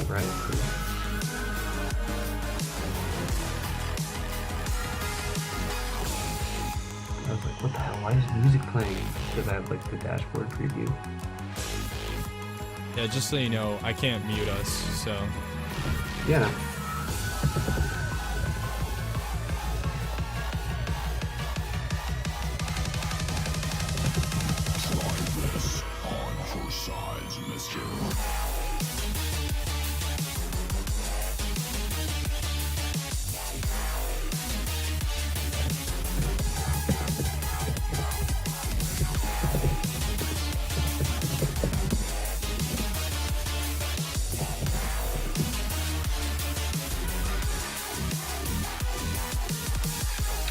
right. I was like, what the hell? Why is music playing? Because I have like the dashboard preview. Yeah, just so you know, I can't mute us, so. Yeah. No.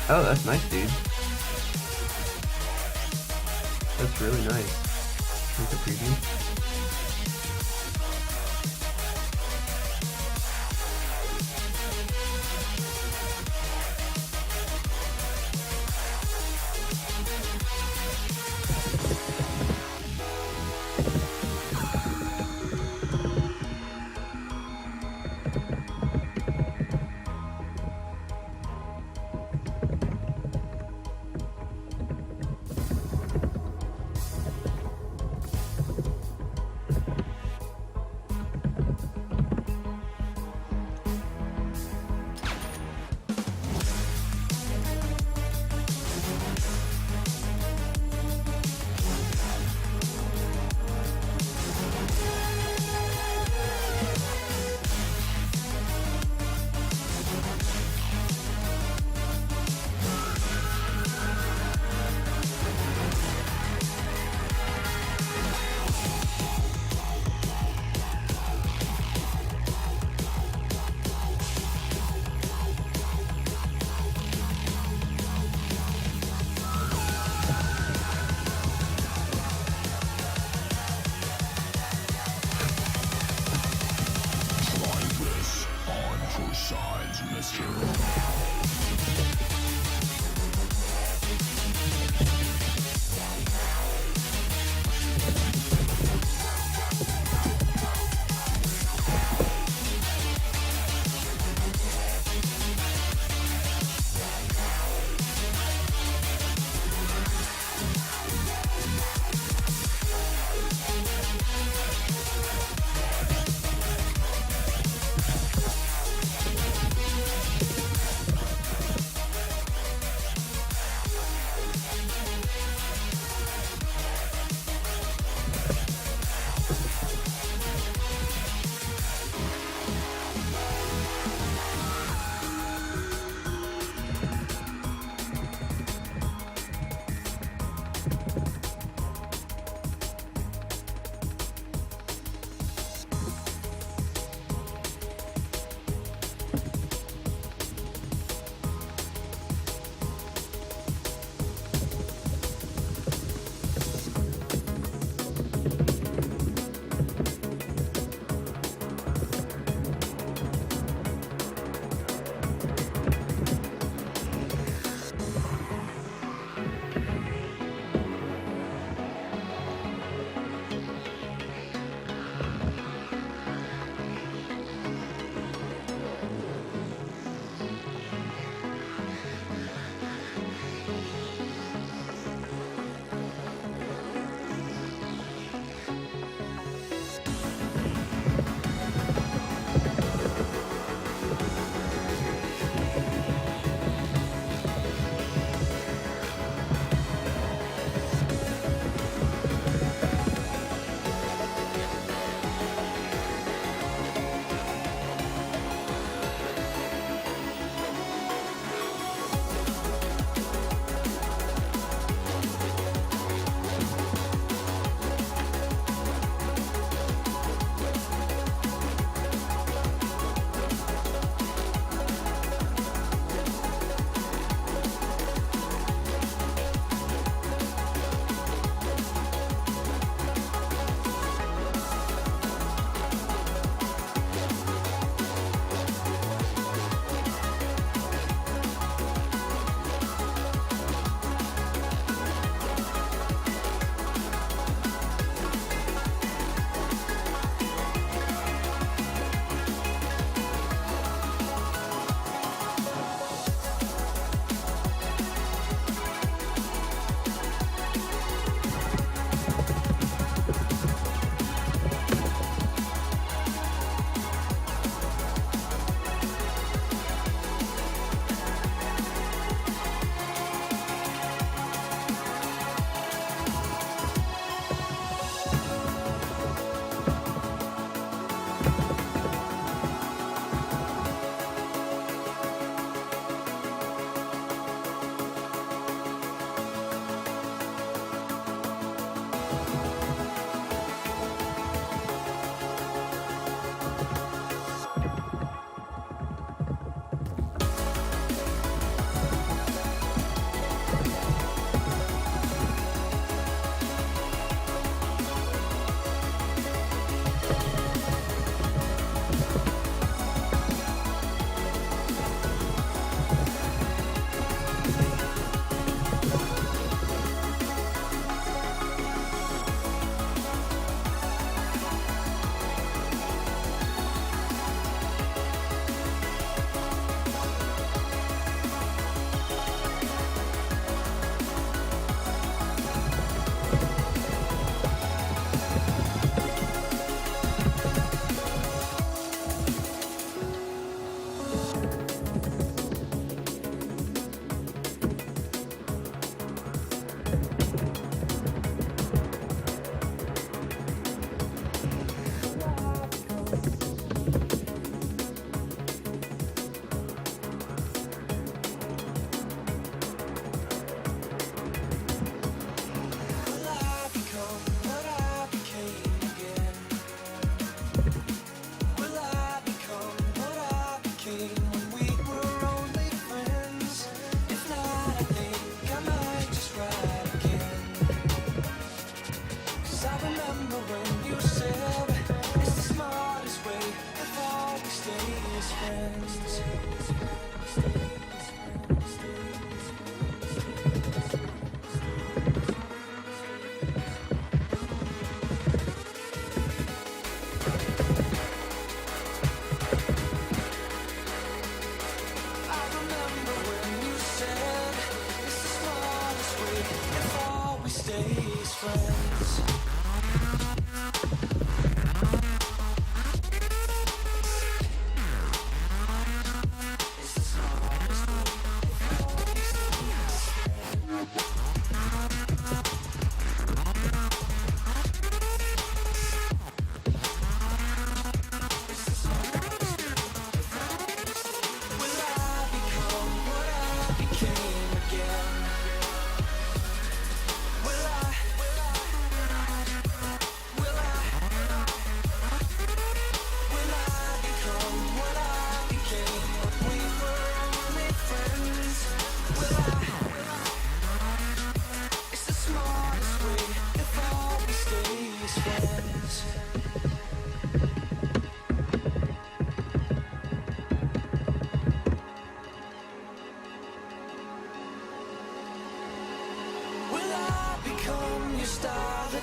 Oh, that's nice, dude. That's really nice. Here's the preview.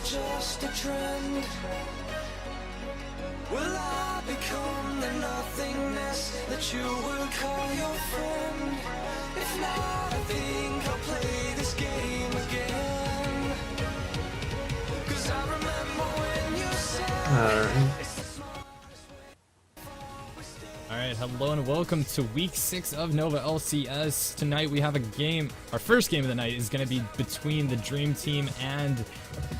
Just a trend. Will I become the nothingness that you will call your friend? If not, I think I'll play this game again. 'Cause I remember when you said Alright, hello and welcome to week 6 of Nova LCS. Tonight we have a game. Our first game of the night is going to be between the Dream Team and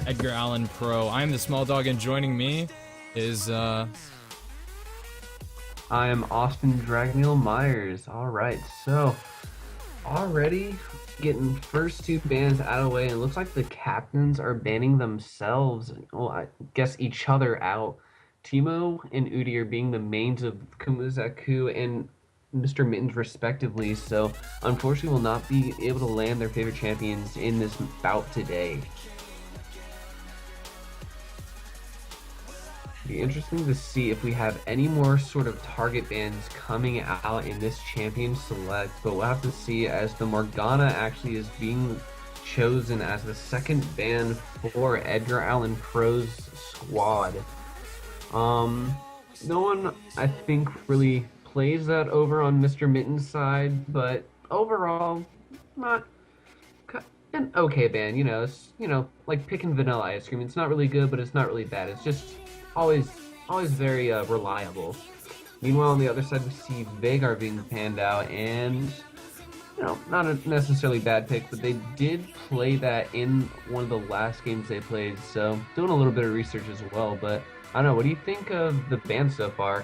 Edgar Allan Pro. I'm the small dog, and joining me is I am Austin Dragneel Myers. Alright, so already getting first 2 bans out of the way, and it looks like the captains are banning themselves. Well, I guess each other out. Timo and Udi are being the mains of Kumuzaku and Mr. Mittens respectively, so unfortunately will not be able to land their favorite champions in this bout today. Be interesting to see if we have any more sort of target bans coming out in this champion select, but we'll have to see, as the Morgana actually is being chosen as the second ban for Edgar Allan Pro's squad. No one, I think, really plays that over on Mr. Mitten's side, but overall, not an okay ban. You know, it's, like picking vanilla ice cream. It's not really good, but it's not really bad. It's just always very reliable. Meanwhile, on the other side, we see Veigar being panned out, and not a necessarily bad pick, but they did play that in one of the last games they played, so doing a little bit of research as well. But I don't know, what do you think of the ban so far?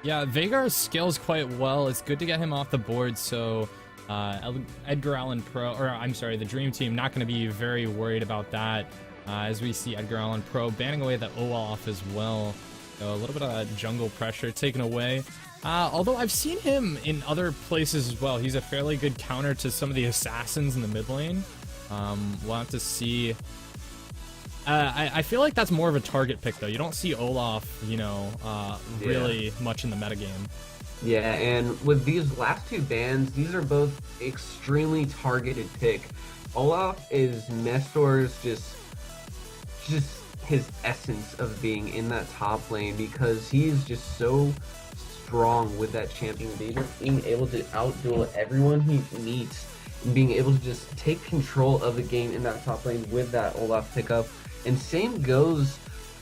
Yeah, Veigar scales quite well. It's good to get him off the board, so Edgar Allan Pro, or I'm sorry, the Dream Team, not going to be very worried about that, as we see Edgar Allan Pro banning away the Olaf as well. So a little bit of jungle pressure taken away. Although I've seen him in other places as well. He's a fairly good counter to some of the assassins in the mid lane. We'll have to see. I feel like that's more of a target pick, though. You don't see Olaf, really much in the metagame. Yeah, and with these last 2 bans, these are both extremely targeted pick. Olaf is Nestor's just his essence of being in that top lane, because he's just so strong with that champion, being able to outduel everyone he meets, and being able to just take control of the game in that top lane with that Olaf pickup. And same goes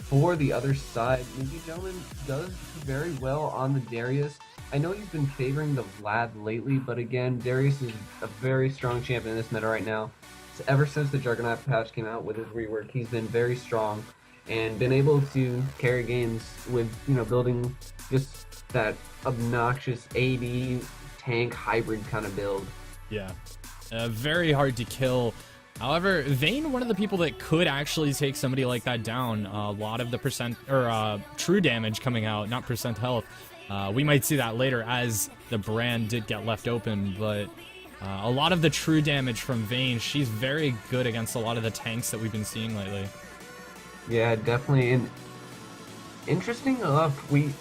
for the other side. Maybe Gentleman does very well on the Darius. I know he's been favoring the Vlad lately, but again, Darius is a very strong champion in this meta right now. So ever since the Juggernaut patch came out with his rework, he's been very strong. and been able to carry games with, building just that obnoxious AD tank hybrid kind of build. Yeah, very hard to kill. However, Vayne, one of the people that could actually take somebody like that down. A lot of the percent or true damage coming out, not percent health. We might see that later as the brand did get left open, but a lot of the true damage from Vayne, she's very good against a lot of the tanks that we've been seeing lately. Yeah, definitely. And interesting enough, we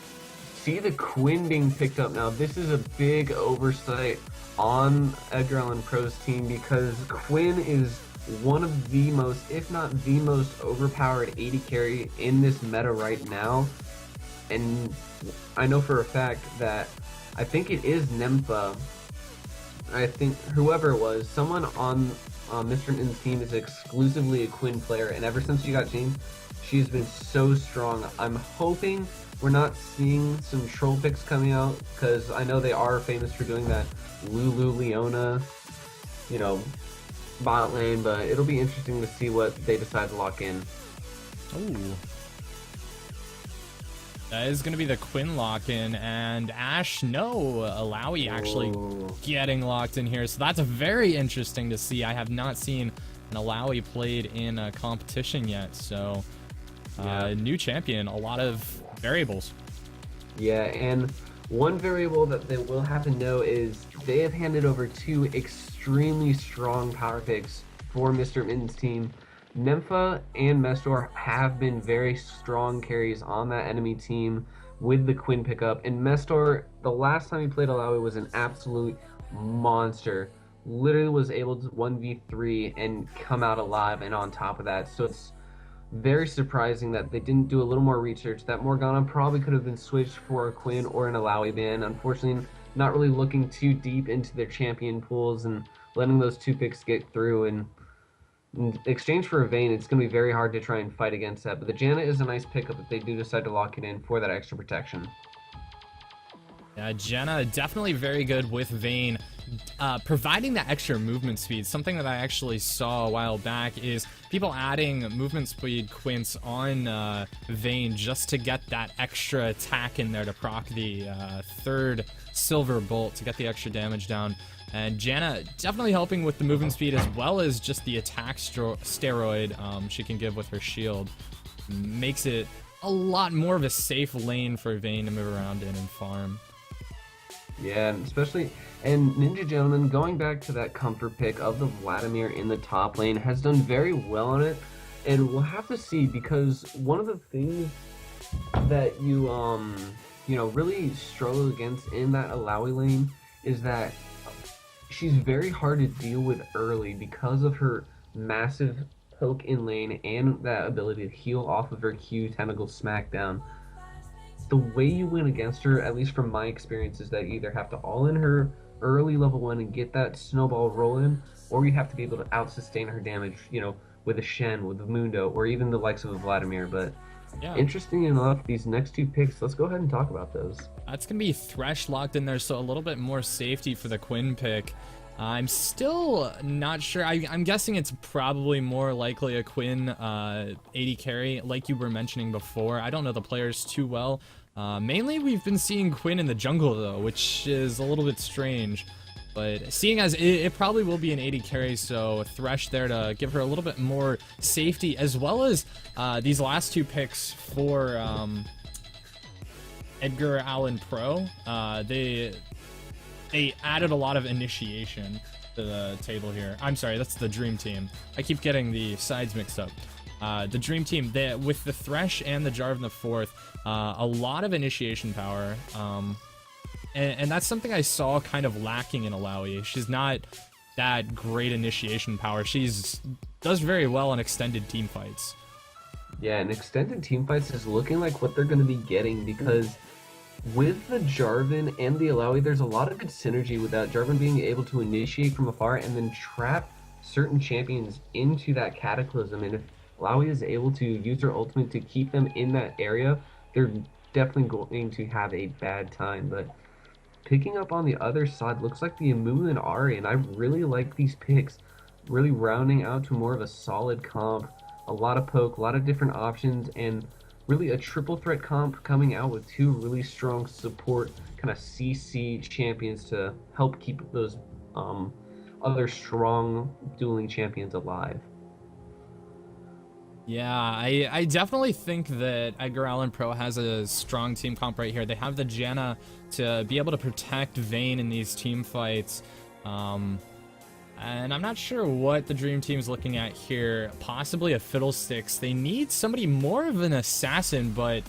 see the Quinn being picked up now. This is a big oversight on Edgar Allan Pro's team because Quinn is one of the most, if not the most overpowered AD carry in this meta right now. And I know for a fact that I think it is Nympha. I think whoever it was, someone on Mr. N's team is exclusively a Quinn player, and ever since she got changed, she's been so strong. I'm hoping we're not seeing some troll picks coming out, because I know they are famous for doing that Lulu Leona, bot lane, but it'll be interesting to see what they decide to lock in. Ooh. That is going to be the Quinn lock-in, and Ash, no, Alawi actually getting locked in here. So that's very interesting to see. I have not seen an Alawi played in a competition yet, so new champion, a lot of variables. Yeah, and one variable that they will have to know is they have handed over two extremely strong power picks for Mr. Mitten's team. Nympha and Mestor have been very strong carries on that enemy team with the Quinn pickup. And Mestor, the last time he played Alawi, was an absolute monster. Literally was able to 1v3 and come out alive and on top of that. So it's very surprising that they didn't do a little more research. That Morgana probably could have been switched for a Quinn or an Alawi ban. Unfortunately, not really looking too deep into their champion pools and letting those two picks get through. And in exchange for a Vayne, it's going to be very hard to try and fight against that. But the Janna is a nice pickup if they do decide to lock it in for that extra protection. Yeah, Janna definitely very good with Vayne. Providing that extra movement speed, something that I actually saw a while back is people adding movement speed quints on Vayne just to get that extra attack in there to proc the third silver bolt to get the extra damage down. And Janna definitely helping with the movement speed as well as just the attack steroid she can give with her shield. Makes it a lot more of a safe lane for Vayne to move around in and farm. Yeah, especially, and Ninja Gentleman, going back to that comfort pick of the Vladimir in the top lane, has done very well on it, and we'll have to see, because one of the things that you really struggle against in that Alawi lane is that she's very hard to deal with early because of her massive poke in lane and that ability to heal off of her Q tentacle smackdown. The way you win against her, at least from my experience, is that you either have to all in her early level 1 and get that snowball rolling, or you have to be able to out-sustain her damage, with a Shen, with a Mundo, or even the likes of a Vladimir. But yeah, interesting enough, these next two picks, let's go ahead and talk about those. That's going to be Thresh locked in there, so a little bit more safety for the Quinn pick. I'm still not sure. I'm guessing it's probably more likely a Quinn AD carry, like you were mentioning before. I don't know the players too well. Mainly we've been seeing Quinn in the jungle though, which is a little bit strange. But seeing as it probably will be an AD carry, so Thresh there to give her a little bit more safety, as well as these last two picks for Edgar Allan Pro. They added a lot of initiation to the table here. I'm sorry, that's the Dream Team. I keep getting the sides mixed up. The Dream Team, with the Thresh and the Jarvan the Fourth, a lot of initiation power. And that's something I saw kind of lacking in Alawi. She's not that great initiation power. Does very well in extended team fights. Yeah, and extended team fights is looking like what they're going to be getting, because with the Jarvan and the Alawi, there's a lot of good synergy with that. Jarvan being able to initiate from afar and then trap certain champions into that cataclysm. And if Alawi is able to use her ultimate to keep them in that area, they're definitely going to have a bad time. But picking up on the other side looks like the Amumu and Ari, and I really like these picks, really rounding out to more of a solid comp a lot of poke, a lot of different options, and really a triple threat comp coming out with two really strong support kind of CC champions to help keep those um, other strong dueling champions alive. Yeah, I definitely think that Edgar Allan Pro has a strong team comp right here. They have the Janna to be able to protect Vayne in these team fights. And I'm not sure what the Dream Team's looking at here. Possibly a Fiddlesticks. They need somebody more of an assassin, but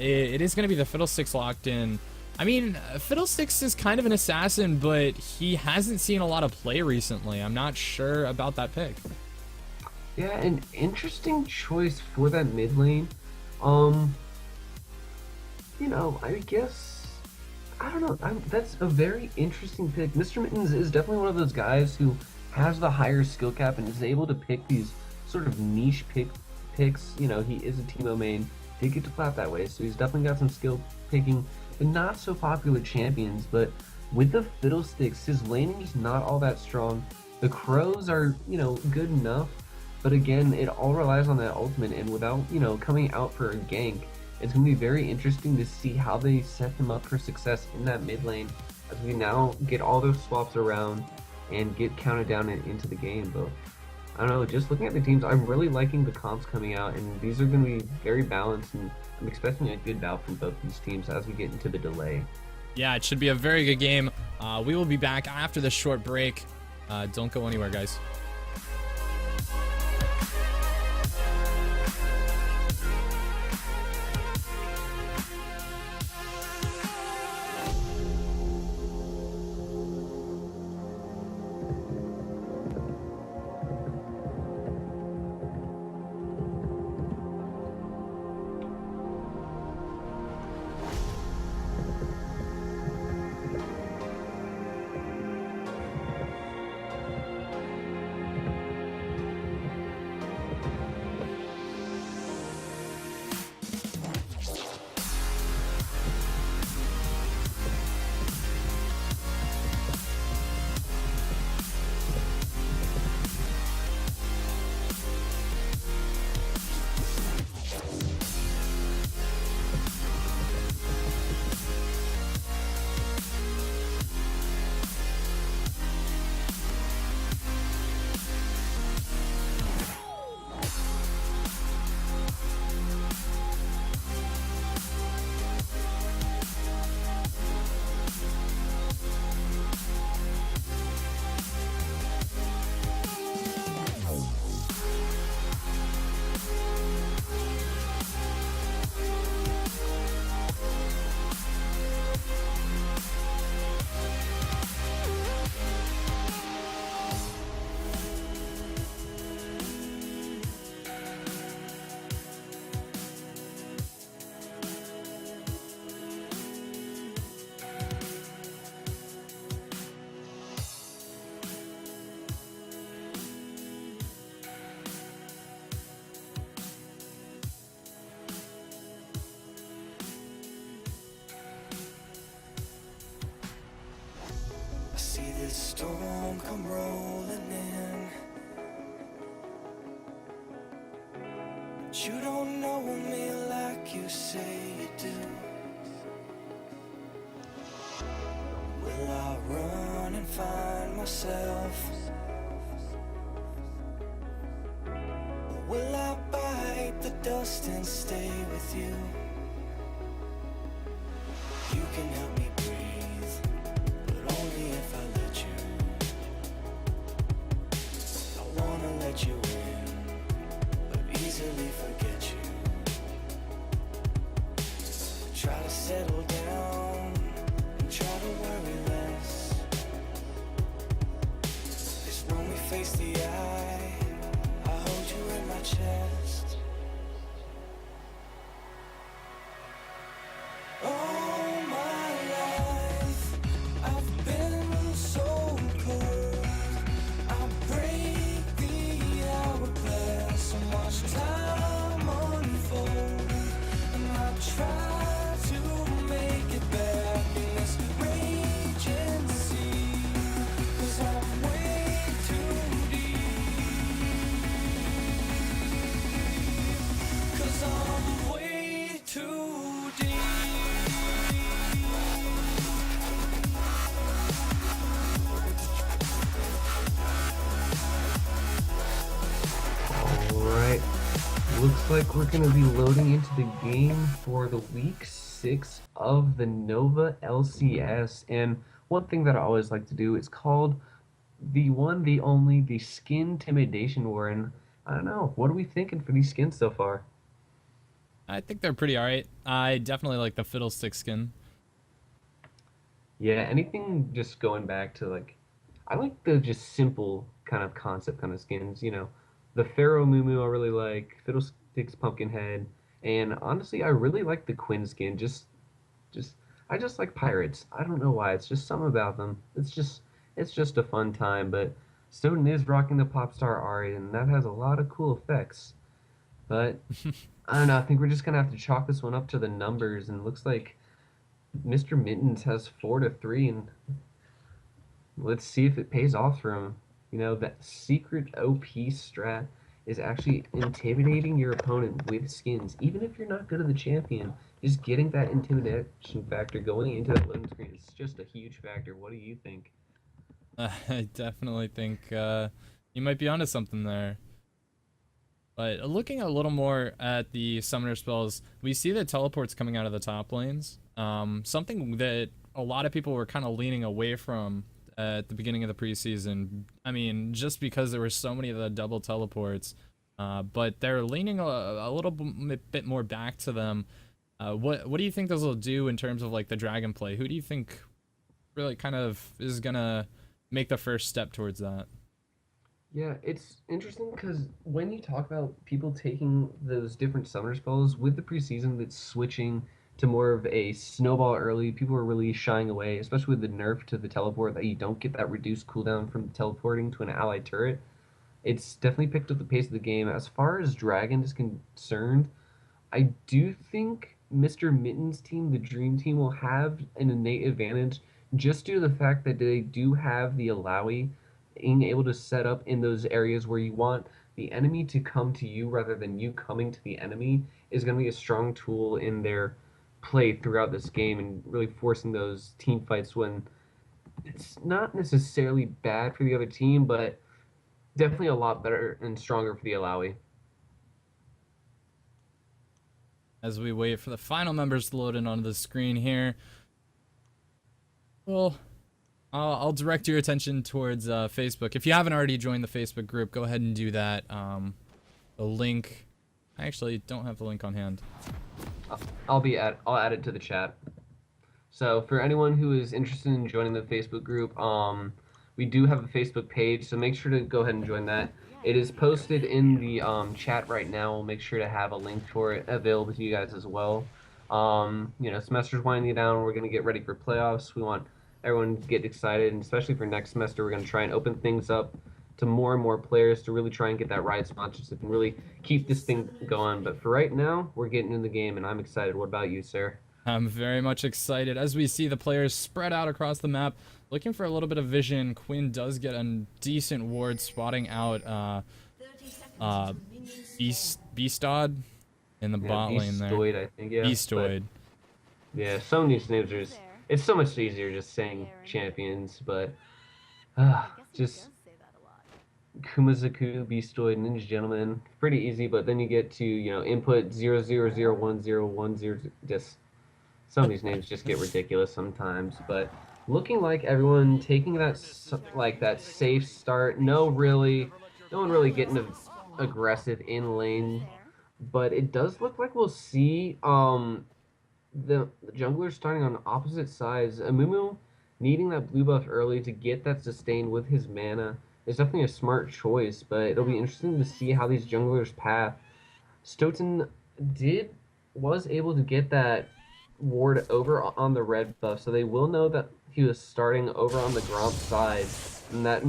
it is going to be the Fiddlesticks locked in. I mean, Fiddlesticks is kind of an assassin, but he hasn't seen a lot of play recently. I'm not sure about that pick. Yeah, an interesting choice for that mid lane. I guess I don't know. That's a very interesting pick. Mr. Mittens is definitely one of those guys who has the higher skill cap and is able to pick these sort of niche picks. He is a Teemo main, did get to plat that way, so he's definitely got some skill picking the not so popular champions. But with the Fiddlesticks, his laning is not all that strong. The Crows are, good enough. But again, it all relies on that ultimate, and without, coming out for a gank, it's going to be very interesting to see how they set them up for success in that mid lane as we now get all those swaps around and get counted down into the game. But I don't know, just looking at the teams, I'm really liking the comps coming out, and these are going to be very balanced, and I'm expecting a good bout from both these teams as we get into the delay. Yeah, it should be a very good game. We will be back after this short break. Don't go anywhere, guys. See this storm come rolling in, but you don't know me like you say you do. Will I run and find myself, or will I bite the dust and stay with you? You can help me breathe, but only if I let you. I wanna let you in, but easily forget you. Try to settle down and try to worry less, 'cause when we face the eye, I hold you in my chest. All my life some way too deep. Alright, looks like we're going to be loading into the game for the week 6 of the Nova LCS. And one thing that I always like to do is called the one, the only, the Skin Intimidation War. And I don't know, what are we thinking for these skins so far? I think they're pretty alright. I definitely like the Fiddlestick skin. Yeah, anything just going back to like, I like the just simple kind of concept kind of skins. The Pharaoh Moo I really like, Fiddlesticks Pumpkinhead, and honestly, I really like the Quinn skin. Just, I just like pirates. I don't know why. It's just something about them. It's just a fun time. But Snowden is rocking the Popstar Ari, and that has a lot of cool effects. But I don't know. I think we're just gonna have to chalk this one up to the numbers, and it looks like Mr. Mittens has 4-3, and let's see if it pays off for him. That secret OP strat is actually intimidating your opponent with skins. Even if you're not good at the champion, just getting that intimidation factor going into that loading screen is just a huge factor. What do you think? I definitely think you might be onto something there. But looking a little more at the summoner spells, we see the teleports coming out of the top lanes. Something that a lot of people were kind of leaning away from at the beginning of the preseason. I mean, just because there were so many of the double teleports. But they're leaning a little bit more back to them. What do you think those will do in terms of like the dragon play? Who do you think really kind of is gonna make the first step towards that? Yeah, it's interesting because when you talk about people taking those different summoner spells with the preseason that's switching to more of a snowball early, people are really shying away, especially with the nerf to the teleport that you don't get that reduced cooldown from teleporting to an allied turret. It's definitely picked up the pace of the game. As far as Dragon is concerned, I do think Mr. Mitten's team, the Dream Team, will have an innate advantage just due to the fact that they do have the Alawi being able to set up in those areas where you want the enemy to come to you rather than you coming to the enemy is going to be a strong tool in their play throughout this game and really forcing those team fights when it's not necessarily bad for the other team, but definitely a lot better and stronger for the Alawi. As we wait for the final members to load in onto the screen here. Well, I'll direct your attention towards Facebook. If you haven't already joined the Facebook group, go ahead and do that. The link, I actually don't have the link on hand. I'll add it to the chat. So for anyone who is interested in joining the Facebook group, we do have a Facebook page, so make sure to go ahead and join that. It is posted in the chat right now. We'll make sure to have a link for it available to you guys as well. Semester's winding down. We're going to get ready for playoffs. We want everyone to get excited, and especially for next semester, we're going to try and open things up to more and more players to really try and get that right sponsorship and really keep this thing going. But for right now, we're getting in the game, and I'm excited. What about you, sir? I'm very much excited as we see the players spread out across the map, looking for a little bit of vision. Quinn does get a decent ward, spotting out Beastod in the bot lane there. Beastoid, I think, yeah. Beastoid. Yeah, some of these names are just, it's so much easier just saying champions, but just Kumazaku, Beastoid, Ninja Gentleman, pretty easy, but then you get to, input 0001010, just some of these names just get ridiculous sometimes, but looking like everyone taking that safe start. No one really getting aggressive in lane, but it does look like we'll see the jungler starting on opposite sides. Amumu needing that blue buff early to get that sustain with his mana is definitely a smart choice, but it'll be interesting to see how these junglers path. Stoughton was able to get that ward over on the red buff, so they will know that he was starting over on the Gromp side, and that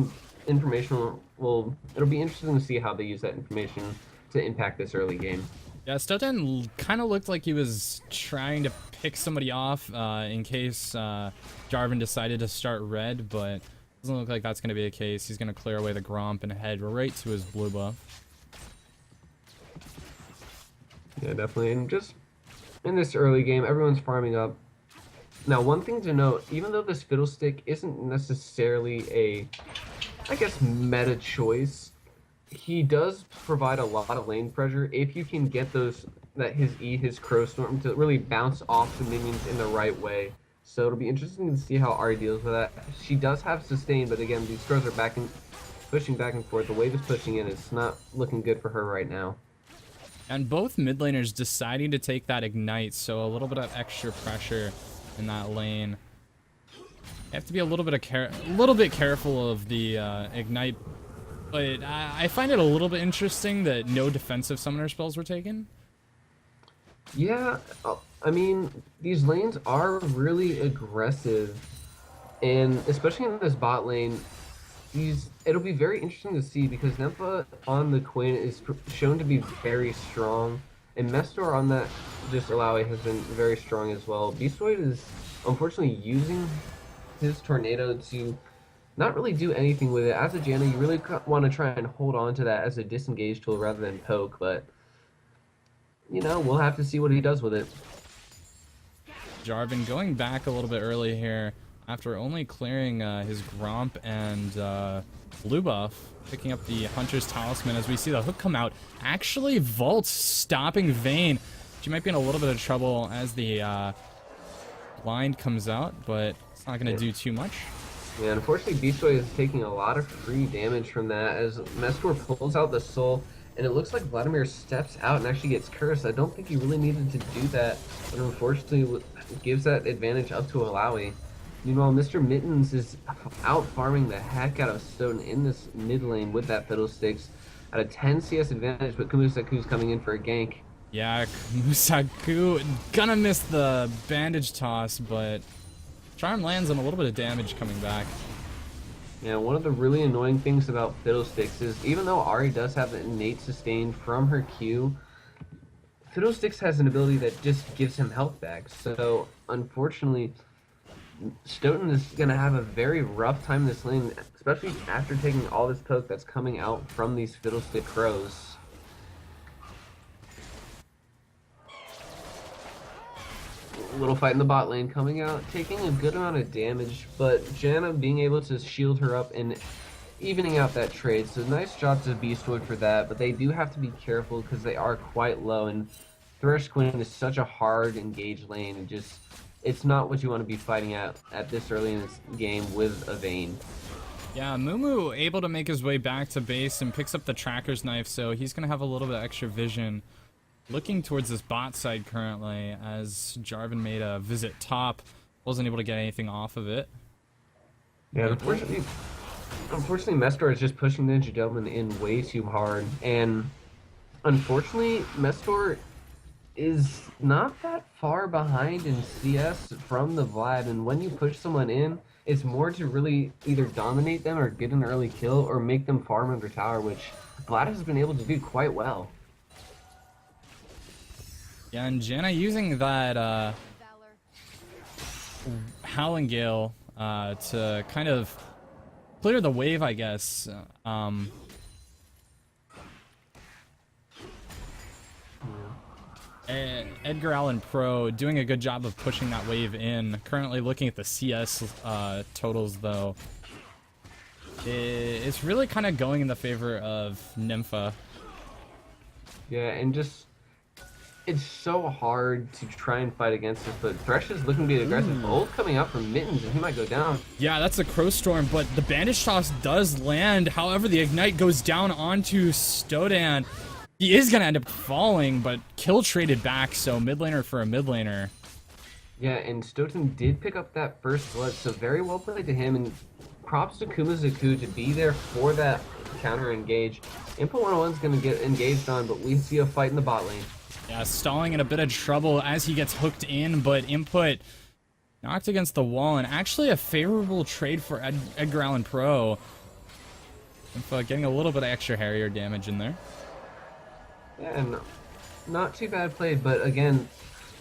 information it'll be interesting to see how they use that information to impact this early game. Yeah, Stoughton kind of looked like he was trying to pick somebody off in case Jarvan decided to start red, but doesn't look like that's going to be the case. He's going to clear away the Gromp and head right to his blue buff. Yeah, definitely. And just in this early game, everyone's farming up. Now, one thing to note, even though this Fiddlestick isn't necessarily a, I guess, meta choice, he does provide a lot of lane pressure if you can get his Crow Storm to really bounce off the minions in the right way. So it'll be interesting to see how Ari deals with that. She does have sustain, but again, these Crows are pushing back and forth. The wave is pushing in. It's not looking good for her right now. And both mid laners deciding to take that ignite, so a little bit of extra pressure in that lane. You have to be a little bit careful of the ignite, but I find it a little bit interesting that no defensive summoner spells were taken. Yeah, I mean, these lanes are really aggressive, and especially in this bot lane, it'll be very interesting to see because Nympha on the Quinn is shown to be very strong, and Mestor on that just Alawi has been very strong as well. Beastoid is unfortunately using his Tornado to not really do anything with it. As a Janna, you really want to try and hold on to that as a disengage tool rather than poke, but you know, we'll have to see what he does with it. Jarvan going back a little bit early here after only clearing his Gromp and blue buff, picking up the Hunter's Talisman as we see the hook come out. Actually, Vault stopping Vayne. She might be in a little bit of trouble as the blind comes out, but it's not going to do too much. Yeah, unfortunately, Beastoid is taking a lot of free damage from that as Mestor pulls out the soul, and it looks like Vladimir steps out and actually gets cursed. I don't think he really needed to do that, but unfortunately gives that advantage up to Alawi. Meanwhile, Mr. Mittens is out farming the heck out of Stone in this mid lane with that Fiddlesticks at a 10 CS advantage, but Kumusaku's coming in for a gank. Yeah, Kumusaku gonna miss the bandage toss, but Charm lands on a little bit of damage coming back. Yeah, one of the really annoying things about Fiddlesticks is even though Ari does have an innate sustain from her Q, Fiddlesticks has an ability that just gives him health back. So, unfortunately, Stoughton is going to have a very rough time in this lane, especially after taking all this poke that's coming out from these Fiddlestick Crows. Little fight in the bot lane coming out, taking a good amount of damage, but Janna being able to shield her up and evening out that trade. So nice job to Beastoid for that, but they do have to be careful because they are quite low, and Thresh Queen is such a hard engaged lane, and just it's not what you want to be fighting at this early in this game with a Vayne. Yeah, Mumu able to make his way back to base and picks up the Tracker's Knife, so he's going to have a little bit of extra vision. Looking towards this bot side currently, as Jarvan made a visit top. Wasn't able to get anything off of it. Yeah, unfortunately Mestor is just pushing Ninja Delman in way too hard. And unfortunately, Mestor is not that far behind in CS from the Vlad. And when you push someone in, it's more to really either dominate them or get an early kill or make them farm under tower, which Vlad has been able to do quite well. Yeah, and Janna using that Howling Gale to kind of clear the wave, I guess. Edgar Allan Pro doing a good job of pushing that wave in. Currently looking at the CS totals, though. It's really kind of going in the favor of Nympha. Yeah, and just it's so hard to try and fight against this, but Thresh is looking to be aggressive. Ult coming out from Mittens, and he might go down. Yeah, that's a Crow Storm, but the Bandage Toss does land. However, the Ignite goes down onto Stodan. He is going to end up falling, but kill traded back, so mid laner for a mid laner. Yeah, and Stoughton did pick up that first blood, so very well played to him, and props to Kumazaku to be there for that counter engage. Input 101 is going to get engaged on, but we see a fight in the bot lane. Yeah, stalling in a bit of trouble as he gets hooked in, but Input knocked against the wall, and actually a favorable trade for Edgar Allan Pro. Input getting a little bit of extra Harrier damage in there. Yeah, and not too bad played, but again,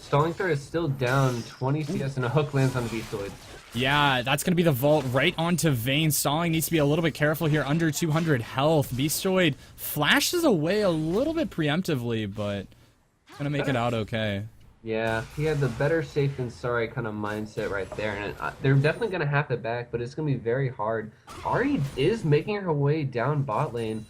Stalling Threat is still down 20 CS, and a hook lands on the Beastoid. Yeah, that's going to be the vault right onto Vayne. Stalling needs to be a little bit careful here, under 200 health. Beastoid flashes away a little bit preemptively, but Gonna make it out okay. Yeah, he had the better safe than sorry kind of mindset right there, and they're definitely gonna have it back, but it's gonna be very hard. Ari is making her way down bot lane.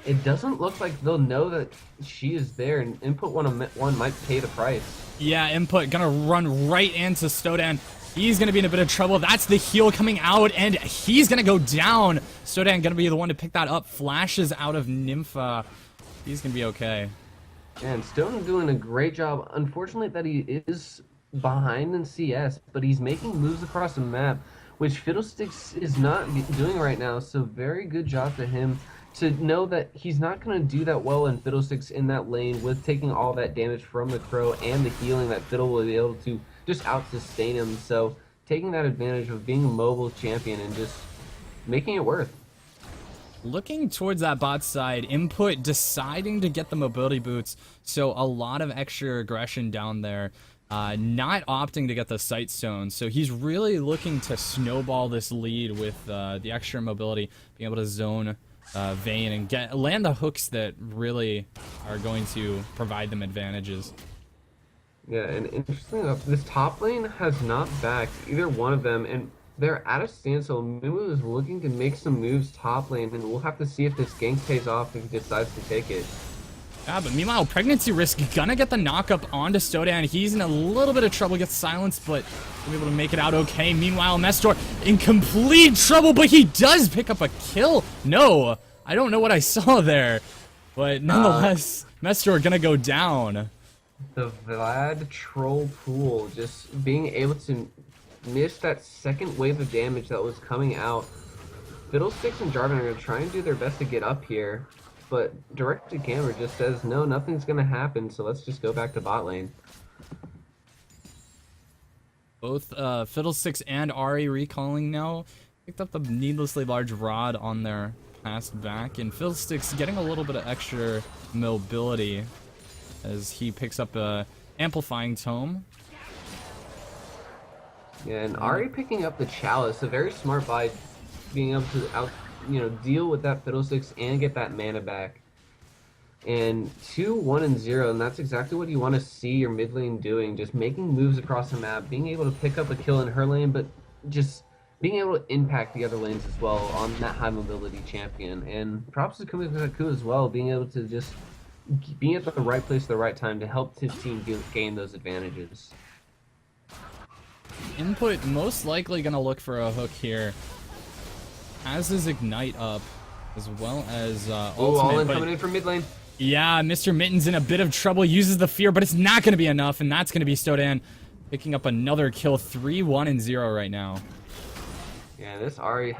It doesn't look like they'll know that she is there, and input one might pay the price. Yeah, input gonna run right into Stodan. He's gonna be in a bit of trouble. That's the heal coming out, and he's gonna go down. Stodan gonna be the one to pick that up. Flashes out of Nympha. He's gonna be okay. And Stone doing a great job. Unfortunately that he is behind in CS, but he's making moves across the map, which Fiddlesticks is not doing right now, so very good job to him to know that he's not going to do that well in Fiddlesticks in that lane with taking all that damage from the Crow and the healing that Fiddle will be able to just out-sustain him. So taking that advantage of being a mobile champion and just making it worth. Looking towards that bot side, input deciding to get the mobility boots, so a lot of extra aggression down there. Not opting to get the sight stone, so he's really looking to snowball this lead with the extra mobility, being able to zone Vayne and land the hooks that really are going to provide them advantages. Yeah, and interestingly enough, this top lane has not backed either one of them, and they're at a standstill. Mumu is looking to make some moves top lane, and we'll have to see if this gank pays off if he decides to take it. Yeah, but meanwhile, Pregnancy Risk gonna get the knockup onto Stodan. He's in a little bit of trouble, gets silenced, but he'll be able to make it out okay. Meanwhile, Mestor in complete trouble, but he does pick up a kill. No, I don't know what I saw there, but nonetheless, Mestor gonna go down. The Vlad troll pool, just being able to miss that second wave of damage that was coming out. Fiddlesticks and Jarvan are going to try and do their best to get up here, but Directed Camera just says, no, nothing's going to happen, so let's just go back to bot lane. Both Fiddlesticks and Ari recalling now. Picked up the needlessly large rod on their pass back, and Fiddlesticks getting a little bit of extra mobility as he picks up a amplifying tome. Yeah, and Ari picking up the Chalice, a very smart buy, being able to deal with that Fiddlesticks and get that mana back. And 2-1-0, and that's exactly what you want to see your mid lane doing, just making moves across the map, being able to pick up a kill in her lane, but just being able to impact the other lanes as well on that high mobility champion. And props to Kumikaku as well, being able to just being at the right place at the right time to help his team gain those advantages. Input most likely gonna look for a hook here. Has his ignite up, as well as ultimate. All in coming in from mid lane. Yeah, Mr. Mitten's in a bit of trouble. Uses the fear, but it's not gonna be enough, and that's gonna be Stodan picking up another kill. 3-1-0 right now. Yeah, this Ari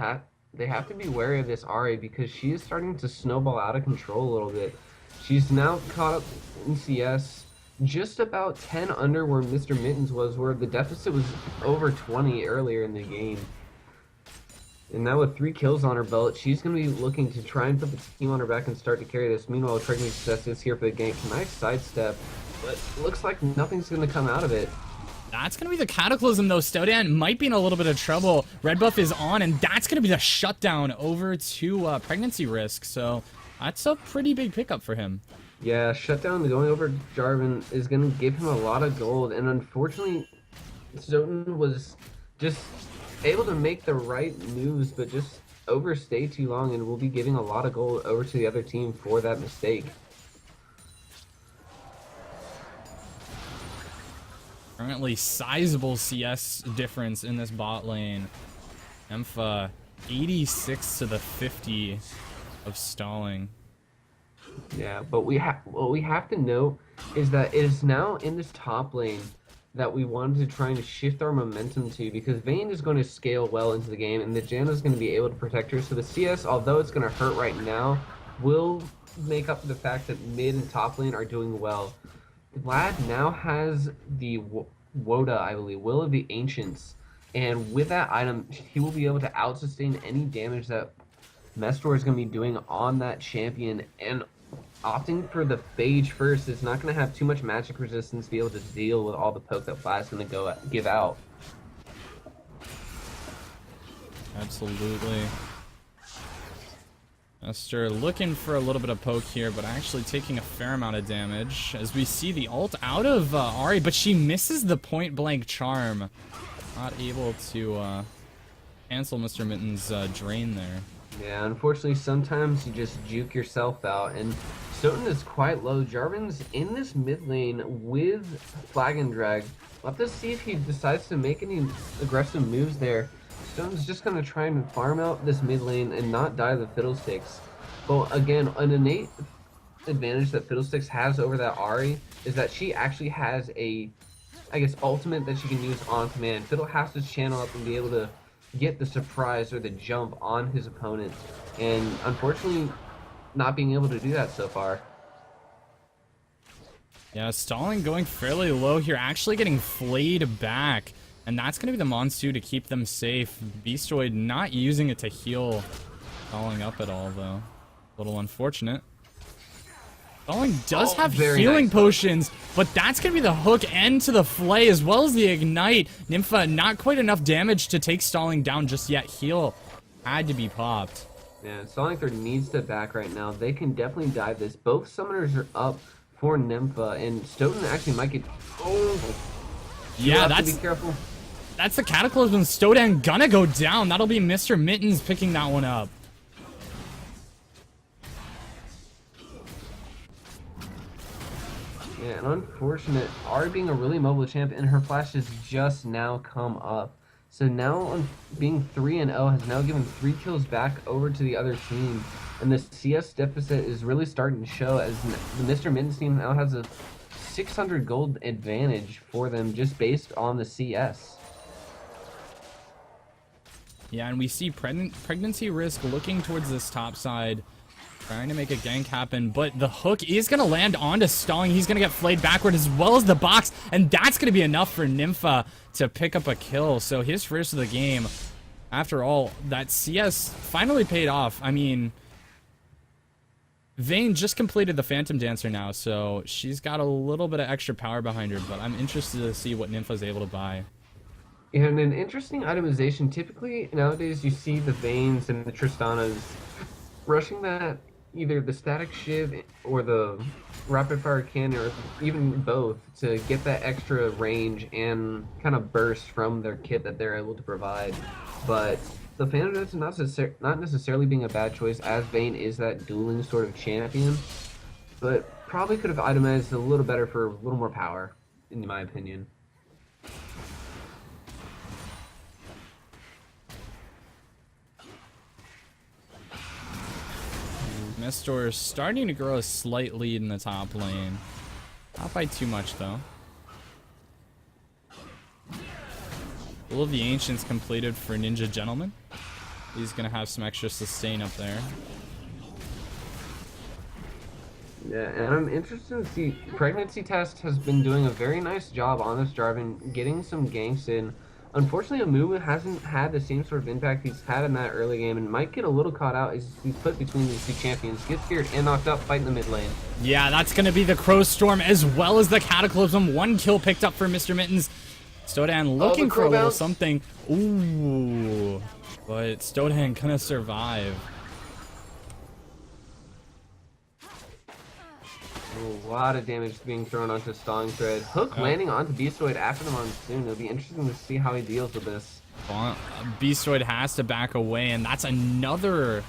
they have to be wary of this Ari because she is starting to snowball out of control a little bit. She's now caught up in CS, just about 10 under where Mr. Mittens was, where the deficit was over 20 earlier in the game. And now with 3 kills on her belt, she's going to be looking to try and put the team on her back and start to carry this. Meanwhile, Pregnant Success is here for the gank. Nice sidestep, but looks like nothing's going to come out of it. That's going to be the Cataclysm, though. Stodan might be in a little bit of trouble. Red buff is on, and that's going to be the shutdown over to Pregnancy Risk. So that's a pretty big pickup for him. Yeah, shutdown going over Jarvan is going to give him a lot of gold, and unfortunately, Zoten was just able to make the right moves, but just overstay too long, and will be giving a lot of gold over to the other team for that mistake. Currently, sizable CS difference in this bot lane. Empha 86 to the 50 of stalling. Yeah, but what we have to know is that it is now in this top lane that we wanted to try and shift our momentum to, because Vayne is going to scale well into the game, and the Janna is going to be able to protect her. So the CS, although it's going to hurt right now, will make up for the fact that mid and top lane are doing well. Vlad now has the Woda, I believe, Will of the Ancients, and with that item, he will be able to out-sustain any damage that Mestor is going to be doing on that champion, and opting for the Phage first is not going to have too much magic resistance to be able to deal with all the poke that Vlad's going to give out. Absolutely. Esther looking for a little bit of poke here, but actually taking a fair amount of damage as we see the ult out of Ahri, but she misses the point blank charm. Not able to cancel Mr. Mitten's drain there. Yeah, unfortunately, sometimes you just juke yourself out, and Stoughton is quite low. Jarvan's in this mid lane with Flag and Drag. We'll have to see if he decides to make any aggressive moves there. Stoughton's just going to try and farm out this mid lane and not die to the Fiddlesticks. But again, an innate advantage that Fiddlesticks has over that Ahri is that she actually has a, I guess, ultimate that she can use on command. Fiddle has to channel up and be able to get the surprise or the jump on his opponent. And unfortunately, not being able to do that so far. Yeah, stalling going fairly low here, actually getting flayed back. And that's going to be the Monsu to keep them safe. Beastoid not using it to heal. Stalling up at all, though. A little unfortunate. Stalling does have healing potions, but that's going to be the hook end to the flay as well as the ignite. Nympha, not quite enough damage to take Stalling down just yet. Heal had to be popped. Yeah, Stalling 3 needs to back right now. They can definitely dive this. Both summoners are up for Nympha, and Stoughton actually might get... Oh! Yeah, that's... Be careful. That's the Cataclysm. Stodan gonna go down. That'll be Mr. Mittens picking that one up. Yeah, and unfortunate. Ahri being a really mobile champ, and her flash has just now come up. So now, on being 3-0, has now given 3 kills back over to the other team. And the CS deficit is really starting to show as the Mr. Mittens team now has a 600 gold advantage for them just based on the CS. Yeah, and we see Pregnancy Risk looking towards this top side, trying to make a gank happen, but the hook is going to land onto Stalling. He's going to get flayed backward as well as the box, and that's going to be enough for Nympha to pick up a kill. So his first of the game, after all, that CS finally paid off. I mean, Vayne just completed the Phantom Dancer now, so she's got a little bit of extra power behind her, but I'm interested to see what Nympha's able to buy. And an interesting itemization, typically nowadays you see the Vaynes and the Tristanas rushing that, either the static shiv or the rapid fire cannon, or even both, to get that extra range and kind of burst from their kit that they're able to provide. But the Phantom Dancer not necessarily being a bad choice, as Vayne is that dueling sort of champion, but probably could have itemized a little better for a little more power, in my opinion. Mestor starting to grow a slight lead in the top lane. Not by too much, though. All of the Ancients completed for Ninja Gentleman. He's going to have some extra sustain up there. Yeah, and I'm interested to see, Pregnancy Test has been doing a very nice job on this Jarvan, getting some ganks in. Unfortunately, Amumu hasn't had the same sort of impact he's had in that early game, and might get a little caught out as he's put between these two champions. Gets scared and knocked up, fighting the mid lane. Yeah, that's going to be the Crow Storm as well as the Cataclysm. 1 kill picked up for Mr. Mittens. Stodan looking for a little something. Ooh, but Stodan gonna survive. A lot of damage being thrown onto Stalling Thread. Hook landing onto Beastoid after the Monsoon. It'll be interesting to see how he deals with this. Beastoid has to back away, and that's another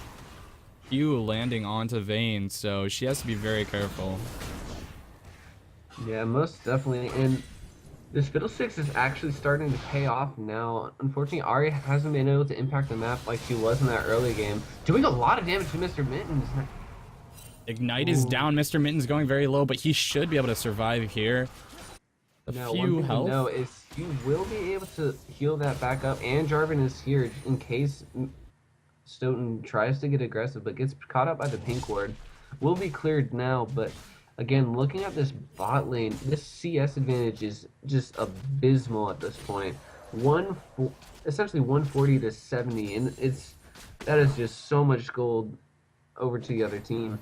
Q landing onto Vayne, so she has to be very careful. Yeah, most definitely. And this Fiddlesticks is actually starting to pay off now. Unfortunately, Ahri hasn't been able to impact the map like she was in that early game, doing a lot of damage to Mr. Mittens. Ignite is down. Mr. Mittens going very low, but he should be able to survive here. Now, one thing to know is you will be able to heal that back up, and Jarvan is here in case Stoughton tries to get aggressive but gets caught up by the pink ward. Will be cleared now, but again, looking at this bot lane, this CS advantage is just abysmal at this point. Essentially 140 to 70, and that is just so much gold over to the other team.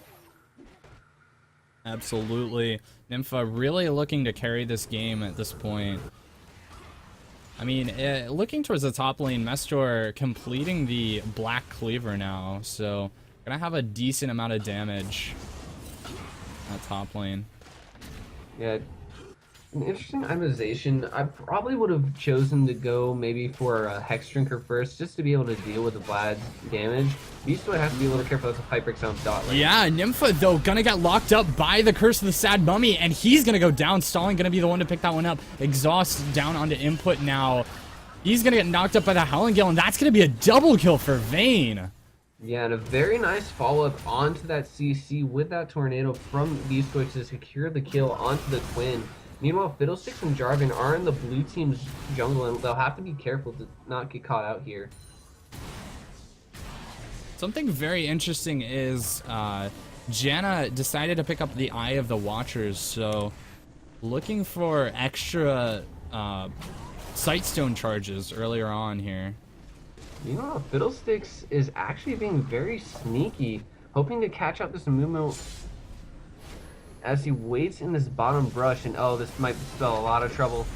Absolutely. Nympha really looking to carry this game at this point. I mean, looking towards the top lane, Mestor completing the Black Cleaver now, so Gonna have a decent amount of damage at top lane. Yeah, an interesting itemization. I probably would have chosen to go maybe for a Hex Drinker first, just to be able to deal with the Vlad's damage. Beastoid has to be a little careful as a fight breaks down dot lane. Yeah, Nympha, though, gonna get locked up by the Curse of the Sad Mummy, and he's gonna go down. Stalling gonna be the one to pick that one up. Exhaust down onto input now. He's gonna get knocked up by the Howling Gale, and that's gonna be a double kill for Vayne. Yeah, and a very nice follow-up onto that CC with that Tornado from Beastoid to secure the kill onto the Twin. Meanwhile, Fiddlesticks and Jarvan are in the blue team's jungle, and they'll have to be careful to not get caught out here. Something very interesting is Janna decided to pick up the Eye of the Watchers, so looking for extra Sightstone charges earlier on here. Meanwhile, Fiddlesticks is actually being very sneaky, hoping to catch up this Mumu as he waits in this bottom brush, and oh, this might spell a lot of trouble.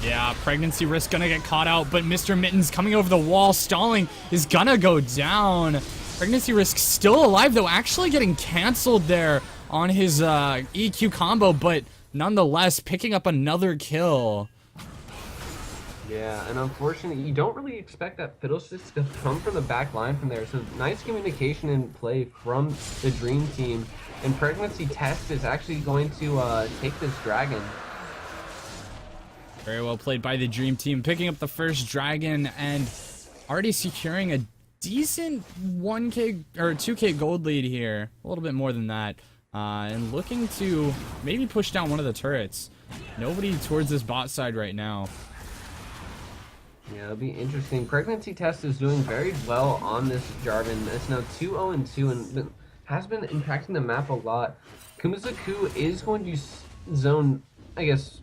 Yeah, Pregnancy Risk gonna get caught out, but Mr. Mittens coming over the wall. Stalling is gonna go down. Pregnancy Risk still alive, though, actually getting canceled there on his EQ combo, but nonetheless picking up another kill. Yeah, and unfortunately, you don't really expect that Fiddlesticks to come from the back line from there. So nice communication and play from the Dream Team. And Pregnancy Test is actually going to take this dragon. Very well played by the Dream Team, picking up the first dragon and already securing a decent 1k or 2k gold lead here. A little bit more than that. And looking to maybe push down one of the turrets. Nobody towards this bot side right now. Yeah, it'll be interesting. Pregnancy Test is doing very well on this Jarvan. It's now 2-0-2 and has been impacting the map a lot. Kumizaku is going to zone, I guess,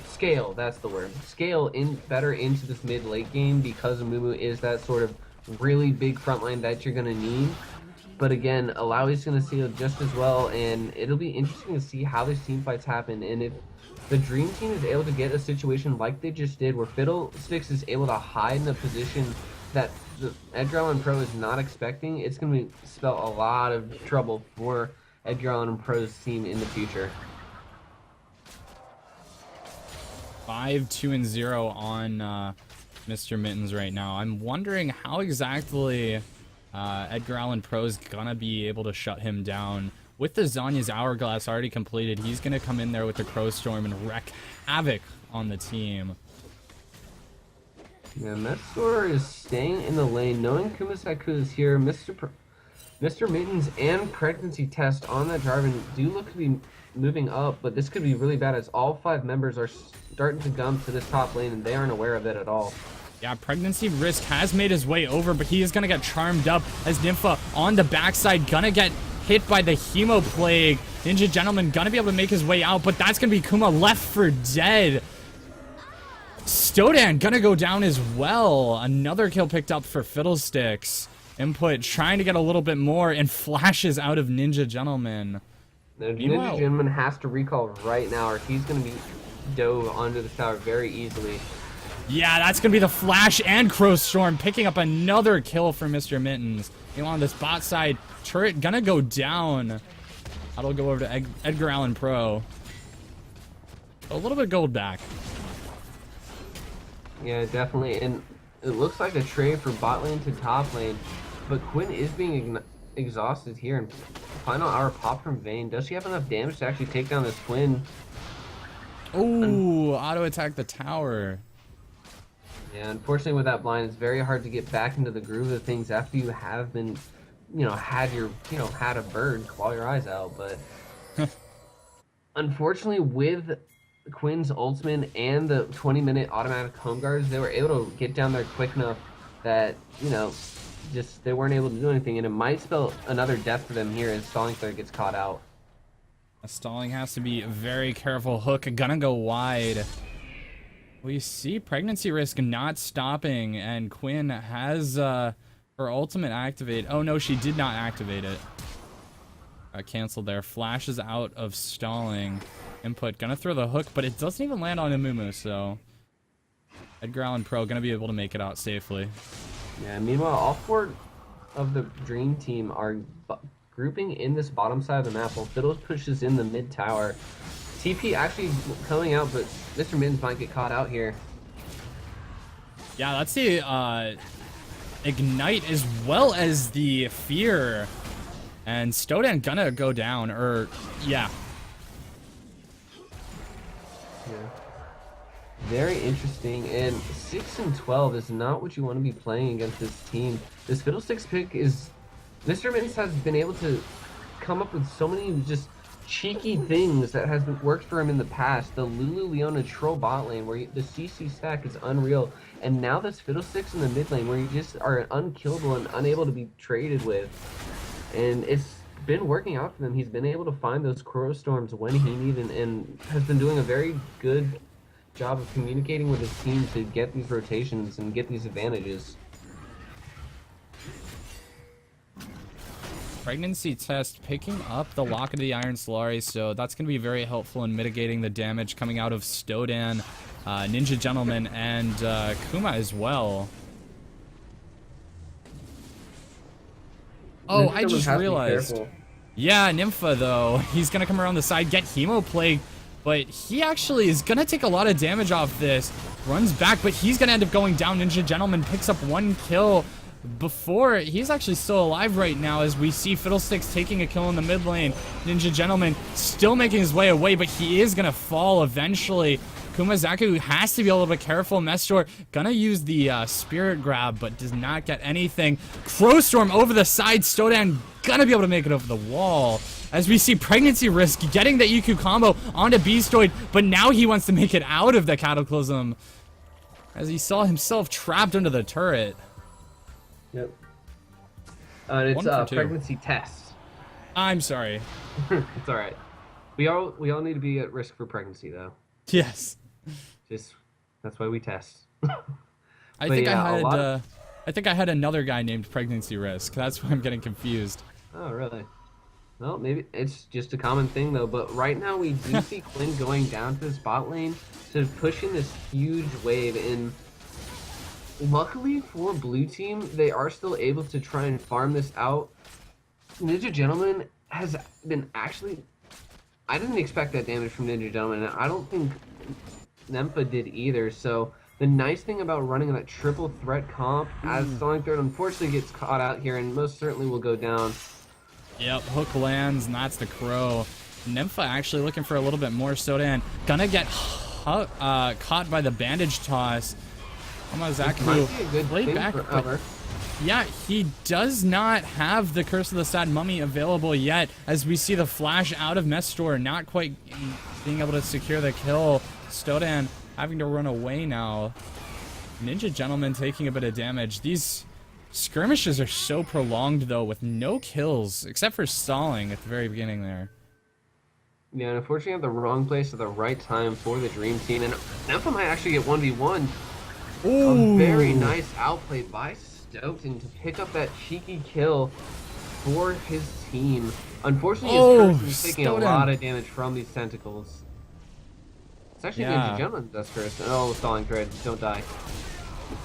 scale, that's the word. Scale in better into this mid-late game because Mumu is that sort of really big front line that you're going to need. But again, Alawi's going to seal just as well, and it'll be interesting to see how these team fights happen. And if the Dream Team is able to get a situation like they just did, where Fiddlesticks is able to hide in a position that the Edgar Allan Pro is not expecting, it's going to spell a lot of trouble for Edgar Allan Pro's team in the future. 5-2-0 on Mr. Mittens right now. I'm wondering how exactly Edgar Allan Pro's gonna be able to shut him down. With the Zanya's Hourglass already completed, he's gonna come in there with the Crow Storm and wreak havoc on the team. Yeah, Mestor is staying in the lane, knowing Kumisaku is here. Mr. Mittens and Pregnancy Test on that Jarvan do look to be moving up, but this could be really bad as all 5 members are starting to gump to this top lane and they aren't aware of it at all. Yeah, Pregnancy Risk has made his way over, but he is gonna get charmed up as Nympha on the backside gonna get hit by the Hemo Plague. Ninja Gentleman gonna be able to make his way out, but that's gonna be Kuma left for dead. Stodan gonna go down as well. Another kill picked up for Fiddlesticks. Input trying to get a little bit more and flashes out of Ninja Gentleman. The Ninja Gentleman has to recall right now or he's going to be dove onto the tower very easily. Yeah, that's going to be the flash and Crow Storm picking up another kill for Mr. Mittens. Meanwhile, on this bot side, turret gonna go down. That'll go over to Edgar Allan Pro. A little bit of gold back. Yeah, definitely. And it looks like a trade from bot lane to top lane. But Quinn is being exhausted here. And final hour pop from Vayne. Does she have enough damage to actually take down this Quinn? Ooh, auto attack the tower. Yeah, unfortunately with that blind, it's very hard to get back into the groove of things after you have been, had a bird claw your eyes out. But unfortunately with Quinn's ultimate and the 20-minute automatic home guards, they were able to get down there quick enough that, just they weren't able to do anything. And it might spell another death for them here as Stalling Thread gets caught out. Stalling has to be very careful. Hook gonna go wide. We see Pregnancy Risk not stopping, and Quinn has her ultimate activate. Oh no, she did not activate it. Canceled there. Flashes out of Stalling. Input gonna throw the hook, but it doesn't even land on Amumu, so Edgar Allan Pro gonna be able to make it out safely. Yeah, meanwhile, all of the Dream Team are grouping in this bottom side of the map while Fiddles pushes in the mid tower. TP actually coming out, but Mr. Mins might get caught out here. Yeah, that's the Ignite as well as the Fear. And Stodan gonna go down, or yeah. Very interesting, and 6 and 12 is not what you want to be playing against this team. This Fiddlesticks pick is... Mr. Mins has been able to come up with so many just cheeky things that has worked for him in the past. The Lulu Leona troll bot lane where the CC stack is unreal, and now this Fiddlesticks in the mid lane where you just are unkillable and unable to be traded with. And it's been working out for them. He's been able to find those Crow Storms when he needed, and has been doing a very good job of communicating with his team to get these rotations and get these advantages. Pregnancy test picking up the Lock of the Iron Solari, so that's going to be very helpful in mitigating the damage coming out of Stodan, Ninja Gentleman, and Kuma as well. Oh, I just realized. Yeah, Nympha, though. He's going to come around the side, get Hemo Plague, but he actually is going to take a lot of damage off this. Runs back, but he's going to end up going down. Ninja Gentleman picks up 1 kill before. He's actually still alive right now as we see Fiddlesticks taking a kill in the mid lane. Ninja Gentleman still making his way away, but he is going to fall eventually. Kumazaku has to be a little bit careful. Mestor gonna use the Spirit Grab, but does not get anything. Crowstorm over the side. Stodan gonna be able to make it over the wall. As we see Pregnancy Risk getting the EQ combo onto Beastoid, but now he wants to make it out of the Cataclysm as he saw himself trapped under the turret. Yep. And it's pregnancy test. I'm sorry. It's alright. We all need to be at risk for pregnancy, though. Yes. Just that's why we test. I think I had another guy named Pregnancy Risk. That's why I'm getting confused. Oh, really? Well, maybe it's just a common thing, though. But right now we do see Quinn going down to the spot lane to pushing this huge wave. And luckily for Blue Team, they are still able to try and farm this out. Ninja Gentleman has been actually... I didn't expect that damage from Ninja Gentleman, and I don't think Nympha did either. So the nice thing about running that triple threat comp as Stalling Threat unfortunately gets caught out here and most certainly will go down. Yep, hook lands, and that's the Crow. Nympha actually looking for a little bit more. Stodan gonna get caught by the bandage toss. Kumazaku played back. Yeah, he does not have the Curse of the Sad Mummy available yet, as we see the flash out of Mestor, not quite being able to secure the kill. Stodan having to run away now. Ninja Gentleman taking a bit of damage. These skirmishes are so prolonged, though, with no kills, except for stalling at the very beginning there. Yeah, and unfortunately at the wrong place at the right time for the Dream Team, and Nympha might actually get 1v1. Ooh. A very nice outplay by Stoughton to pick up that cheeky kill for his team. Unfortunately, his curse is taking a lot of damage from these tentacles. It's actually Ninja Gentleman that's cursed. Oh, Stalling Thread, don't die.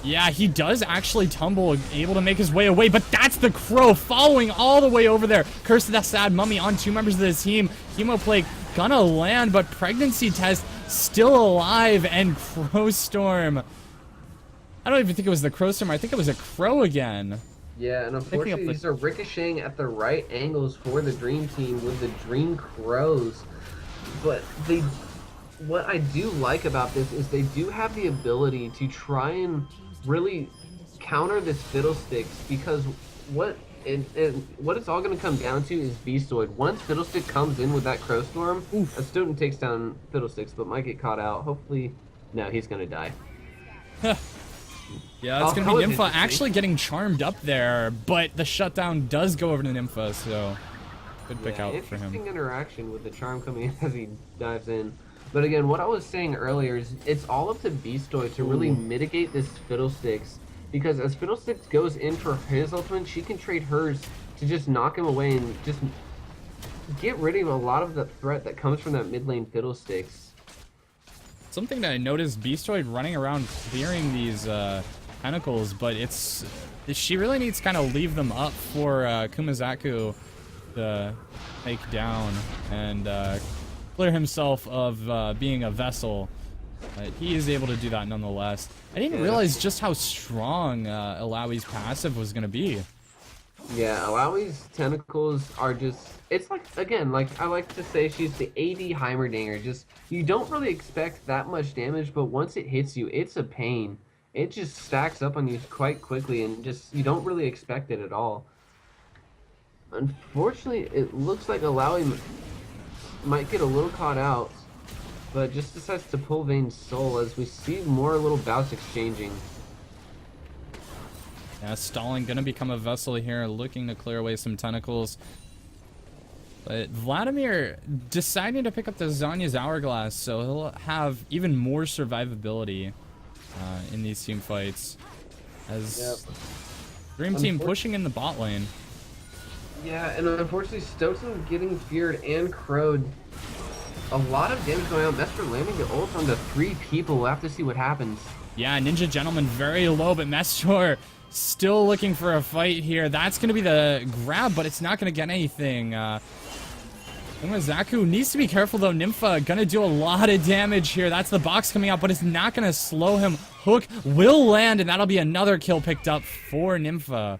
Yeah, he does actually tumble, able to make his way away, but that's the Crow following all the way over there. Curse of that Sad Mummy on 2 members of the team. Hemoplague gonna land, but Pregnancy Test still alive, and Crowstorm. I don't even think it was the Crowstorm. I think it was a Crow again. Yeah, and unfortunately these are ricocheting at the right angles for the Dream Team with the Dream Crows. But what I do like about this is they do have the ability to try and really counter this Fiddlesticks, because what it's all going to come down to is Beastoid. Once Fiddlestick comes in with that Crowstorm, Stoughton takes down Fiddlesticks, but might get caught out. Hopefully, no, he's going to die. Yeah, that's going to be Nympha actually getting charmed up there, but the shutdown does go over to Nympha, so good pick out for him. Interesting interaction with the charm coming in as he dives in. But again, what I was saying earlier is it's all up to Beastoid to really mitigate this Fiddlesticks, because as Fiddlesticks goes in for his ultimate, she can trade hers to just knock him away and just get rid of a lot of the threat that comes from that mid lane Fiddlesticks. Something that I noticed, Beastoid running around clearing these tentacles, but she really needs to kind of leave them up for Kumazaku to take down and clear himself of being a vessel. He is able to do that nonetheless. I didn't realize just how strong Alawi's passive was going to be. Yeah, Alawi's tentacles are just... It's like, again, like I like to say, she's the AD Heimerdinger. Just, you don't really expect that much damage, but once it hits you, it's a pain. It just stacks up on you quite quickly, and just, you don't really expect it at all. Unfortunately, it looks like Alawi might get a little caught out, but just decides to pull Vayne's soul as we see more little bouts exchanging. Yeah, Stalin gonna become a vessel here, looking to clear away some tentacles. But Vladimir deciding to pick up the Zanya's Hourglass, so he'll have even more survivability in these team fights. As Dream Team pushing in the bot lane. Yeah, and unfortunately, Stoughton getting feared and crowed. A lot of damage going on. Mesper landing the ult on the 3 people. We'll have to see what happens. Yeah, Ninja Gentleman very low, but Mestor still looking for a fight here. That's going to be the grab, but it's not going to get anything. Zaku needs to be careful, though. Nympha going to do a lot of damage here. That's the box coming out, but it's not going to slow him. Hook will land, and that'll be another kill picked up for Nympha.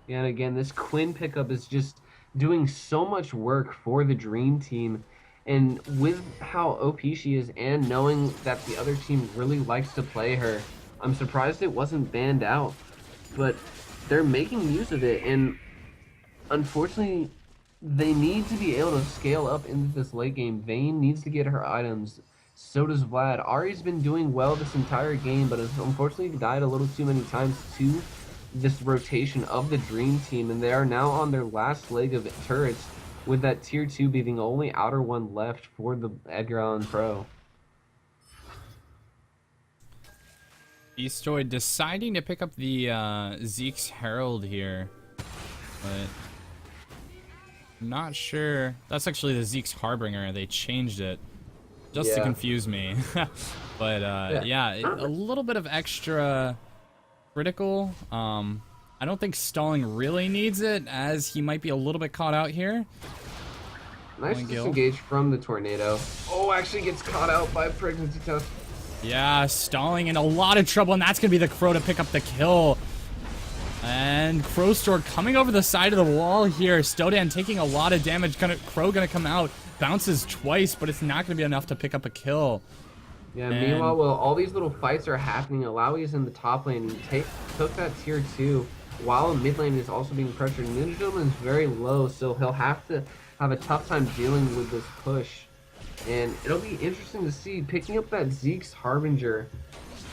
Yeah, and again, this Quinn pickup is just doing so much work for the Dream Team. And with how OP she is and knowing that the other team really likes to play her, I'm surprised it wasn't banned out. But they're making use of it, and unfortunately, they need to be able to scale up into this late game. Vayne needs to get her items. So does Vlad. Ahri's been doing well this entire game, but has unfortunately died a little too many times to this rotation of the Dream Team, and they are now on their last leg of turrets, with that tier 2 being the only outer one left for the Edgar Allan Pro. Beastoid deciding to pick up the Zeke's Herald here, but I'm not sure. That's actually the Zeke's Harbinger. They changed it just to confuse me. But yeah, a little bit of extra critical. I don't think Stalling really needs it, as he might be a little bit caught out here. Nice disengage from the tornado. Oh, actually gets caught out by pregnancy test. Yeah, Stalling in a lot of trouble, and that's going to be the Crow to pick up the kill. And Crowstor coming over the side of the wall here. Stodan taking a lot of damage. Crow going to come out. Bounces twice, but it's not going to be enough to pick up a kill. Yeah, and meanwhile, while all these little fights are happening, Alawi is in the top lane and took that tier 2, while mid lane is also being pressured. Ninja Gentleman is very low, so he'll have to have a tough time dealing with this push. And it'll be interesting to see. Picking up that Zeke's Harbinger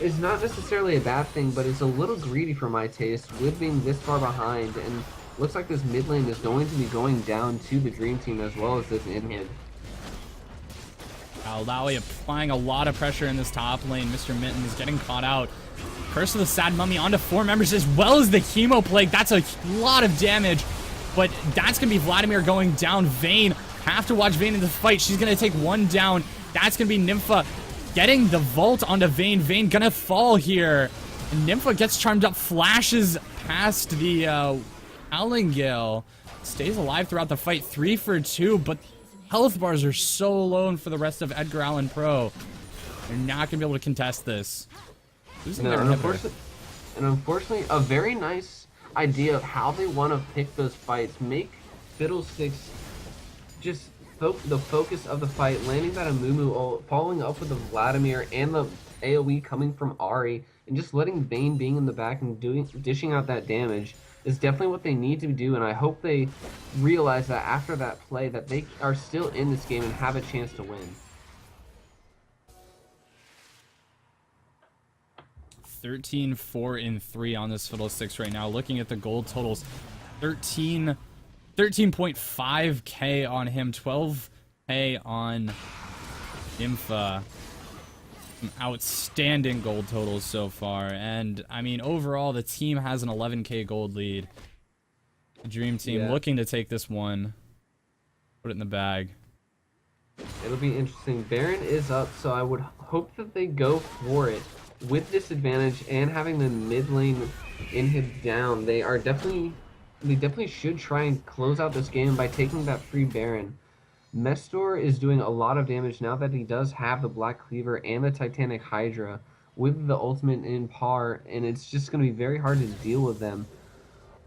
is not necessarily a bad thing, but it's a little greedy for my taste with being this far behind. And looks like this mid lane is going to be going down to the Dream Team as well as this in-hit. Alawi applying a lot of pressure in this top lane. Mr. Mitten is getting caught out. Curse of the Sad Mummy onto 4 members, as well as the Chemo Plague. That's a lot of damage, but that's going to be Vladimir going down. Vayne, have to watch Vayne in the fight. She's going to take 1 down. That's going to be Nympha getting the vault onto Vayne. Vayne going to fall here. And Nympha gets charmed up, flashes past the Howling Gale. Stays alive throughout the fight, 3 for 2, but health bars are so low for the rest of Edgar Allan Pro. They're not going to be able to contest this. And unfortunately, a very nice idea of how they want to pick those fights. Make Fiddlesticks just the focus of the fight, landing that Amumu, following up with the Vladimir and the AoE coming from Ahri, and just letting Vayne being in the back and dishing out that damage is definitely what they need to do. And I hope they realize that after that play that they are still in this game and have a chance to win. 13-4-3 on this Fiddlesticks right now. Looking at the gold totals, 13.5k on him, 12k on Nympha. Some outstanding gold totals so far, and I mean overall the team has an 11k gold lead. The Dream Team looking to take this one, put it in the bag. It'll be interesting. Baron is up, so I would hope that they go for it. with disadvantage and having the mid lane inhib down, they definitely should try and close out this game by taking that free Baron. Mestor is doing a lot of damage now that he does have the Black Cleaver and the Titanic Hydra with the ultimate in par, and it's just going to be very hard to deal with them.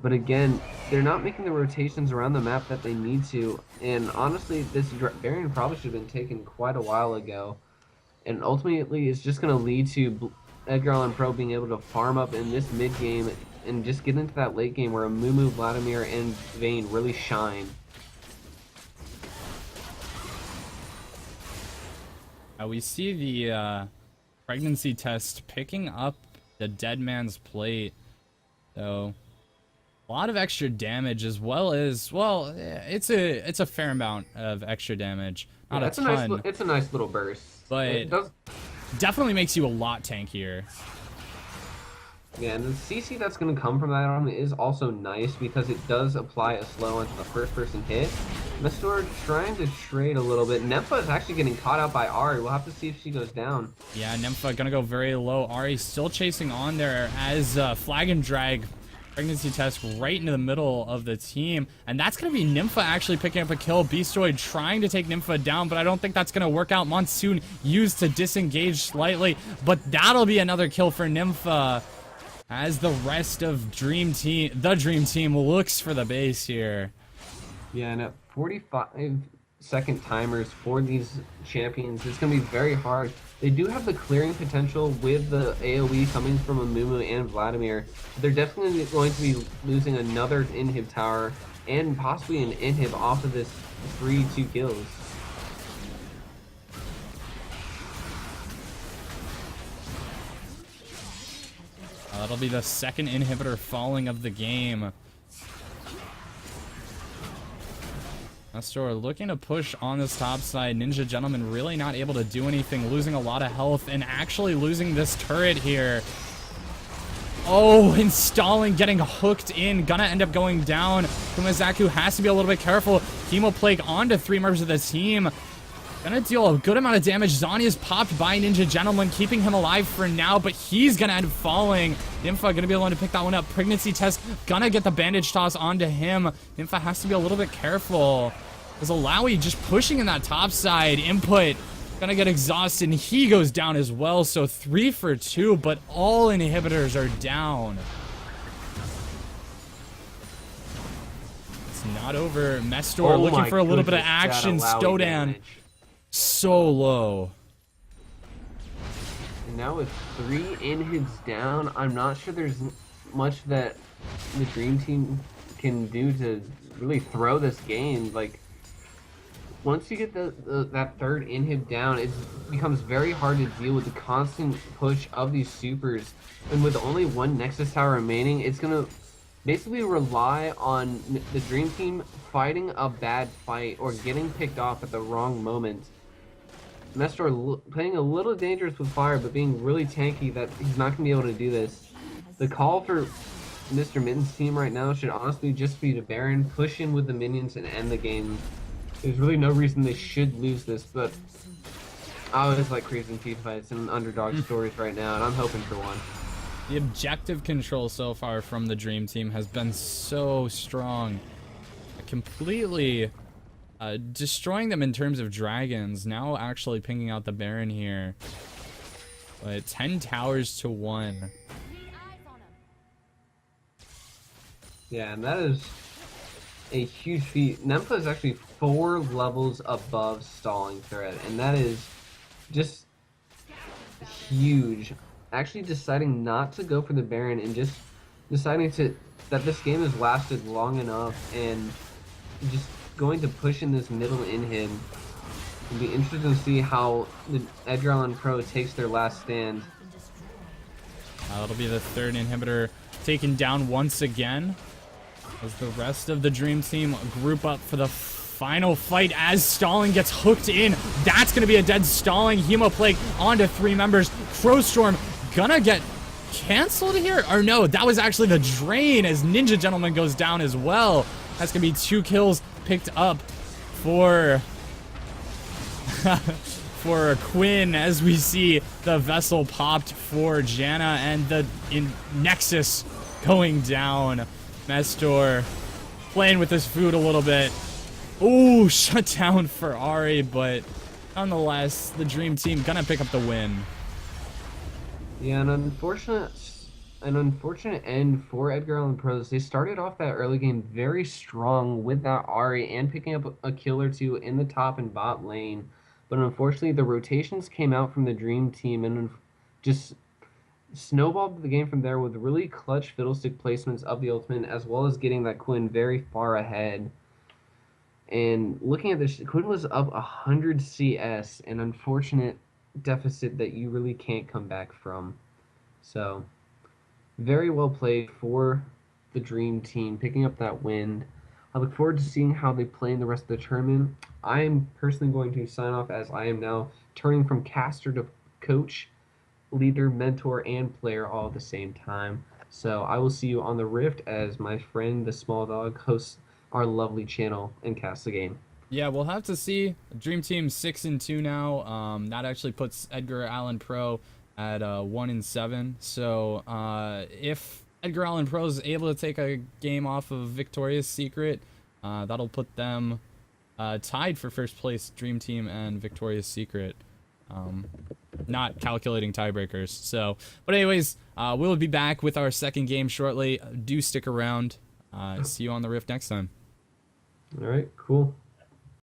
But again, they're not making the rotations around the map that they need to, and honestly, this Baron probably should have been taken quite a while ago. And ultimately, it's just going to lead to Edgar Allan Pro being able to farm up in this mid game and just get into that late game where Amumu, Vladimir, and Vayne really shine. We see the pregnancy test picking up the dead man's plate. So a lot of extra damage, as well as, well, it's a fair amount of extra damage. Not a ton. It's a nice little burst. But it does definitely makes you a lot tankier. Yeah, and the CC that's going to come from that arm is also nice because it does apply a slow onto the first person hit. Mestor trying to trade a little bit. Nympha is actually getting caught out by Ahri. We'll have to see if she goes down. Yeah, Nympha gonna go very low. Ahri still chasing on there as flag and drag pregnancy test right into the middle of the team. And that's going to be Nympha actually picking up a kill. Beastoid trying to take Nympha down, but I don't think that's going to work out. Monsoon used to disengage slightly, but that'll be another kill for Nympha as the rest of the Dream Team looks for the base here. Yeah, and at 45-second timers for these champions, it's going to be very hard. They do have the clearing potential with the AoE coming from Amumu and Vladimir. They're definitely going to be losing another inhib tower and possibly an inhib off of this 3-2 kills. That'll be the second inhibitor falling of the game. Mestor looking to push on this top side. Ninja Gentleman really not able to do anything, losing a lot of health and actually losing this turret here. Oh, installing, getting hooked in, gonna end up going down. Kumazaku has to be a little bit careful. Chemoplague onto 3 members of the team. Gonna deal a good amount of damage. Zanya's popped by Ninja Gentleman, keeping him alive for now, but he's gonna end up falling. Nympha gonna be able to pick that one up. Pregnancy test, gonna get the bandage toss onto him. Nympha has to be a little bit careful. As Alawi just pushing in that top side. Input gonna get exhausted, and he goes down as well. So 3 for 2, but all inhibitors are down. It's not over. Mestor looking for a little bit of action. Stodan so low. And now with 3 inhibs down, I'm not sure there's much that the Dream Team can do to really throw this game. Like, once you get that third inhib down, it becomes very hard to deal with the constant push of these supers. And with only 1 Nexus Tower remaining, it's going to basically rely on the Dream Team fighting a bad fight or getting picked off at the wrong moment. Mestor playing a little dangerous with fire, but being really tanky that he's not going to be able to do this. The call for Mr. Mitten's team right now should honestly just be to Baron, push in with the minions, and end the game. There's really no reason they should lose this, but I always like crazy team fights and underdog stories right now, and I'm hoping for one. The objective control so far from the Dream Team has been so strong. Completely destroying them in terms of dragons. Now actually pinging out the Baron here. But 10 towers to 1. Yeah, and that is a huge feat. Nympha is actually 4 levels above stalling threat, and that is just huge. Actually deciding not to go for the Baron and just deciding that this game has lasted long enough and just going to push in this middle inhib. It'll be interesting to see how the Edgar Allan Pro takes their last stand. That'll be the 3rd inhibitor taken down once again, as the rest of the Dream Team group up for the final fight as Stalling gets hooked in. That's going to be a dead Stalling. Hemoplague onto 3 members. Crowstorm gonna get canceled here? Or no, that was actually the Drain as Ninja Gentleman goes down as well. That's going to be 2 kills picked up for for Quinn as we see the vessel popped for Janna and the Nexus going down. Mestor playing with his food a little bit. Ooh, shut down for Ari, but nonetheless, the Dream Team gonna pick up the win. Yeah, an unfortunate end for Edgar Allan Pros. They started off that early game very strong with that Ari and picking up a kill or two in the top and bot lane. But unfortunately, the rotations came out from the Dream Team and just snowballed the game from there with really clutch fiddlestick placements of the ultimate, as well as getting that Quinn very far ahead. And looking at this, Quinn was up 100 CS, an unfortunate deficit that you really can't come back from. So, very well played for the Dream Team, picking up that win. I look forward to seeing how they play in the rest of the tournament. I am personally going to sign off as I am now turning from caster to coach, leader, mentor, and player all at the same time. So I will see you on the Rift as my friend, the small dog, hosts our lovely channel and casts the game. Yeah, we'll have to see. Dream Team 6-2 now. That actually puts Edgar Allan Pro at 1-7. So if Edgar Allan Pro is able to take a game off of Victoria's Secret, that'll put them tied for first place, Dream Team and Victoria's Secret. Not calculating tiebreakers. So, but anyways, we'll be back with our second game shortly. Do stick around. See you on the Rift next time. All right, cool.